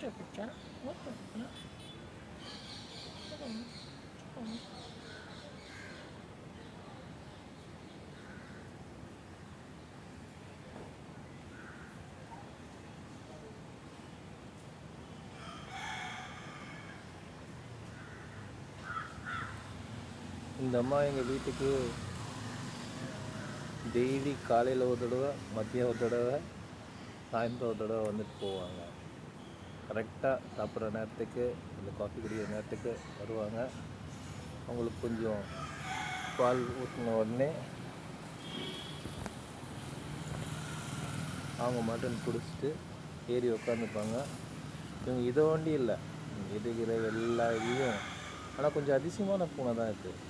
பூச்சா பூச்சா பூச்சா இந்த அம்மா எங்கள் வீட்டுக்கு டெய்லி காலையில் ஒரு தடவை, மதியம் ஒரு தடவை, சாயந்தரம் ஒரு தடவை வந்துட்டு போவாங்க. கரெக்டாக சாப்பிட்ற நேரத்துக்கு, இந்த காஃபி குடிக்கிற நேரத்துக்கு வருவாங்க. அவங்களுக்கு கொஞ்சம் பால் ஊற்றின உடனே அவங்க மட்டும் குடிச்சிட்டு ஏறி உட்காந்துப்பாங்க. இவங்க இதை ஒண்டி இல்லை, இருக்கிற எல்லா இதையும். ஆனால் கொஞ்சம் அதிசயமான பூனை தான் இருக்குது.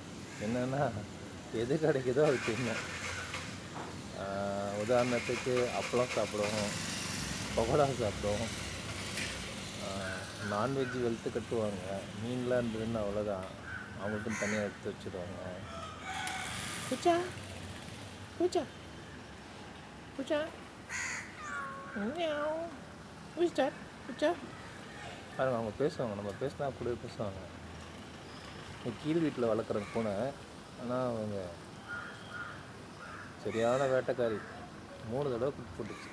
என்னென்னா எது கிடைக்குதோ அது தின்னும். உதாரணத்துக்கு அப்பளம் சாப்பிடுவோம், பகோடா சாப்பிடுவோம், நான்வெஜ் வெளுத்து கட்டுவாங்க. மீன்லாம் இருந்ததுன்னு அவ்வளோதான், அவங்களுக்கும் தனியாக எடுத்து வச்சுருவாங்க. பூச்சா பூச்சா பூச்சா பூச்சா பூச்சா பாருங்க, அவங்க பேசுவாங்க. நம்ம பேசினா கூட பேசுவாங்க. கீழ் வீட்டில் வளர்க்குற பூனை. ஆனால் அவங்க சரியான வேட்டைக்காரி. 3 தடவை குட்டி போட்டுச்சு.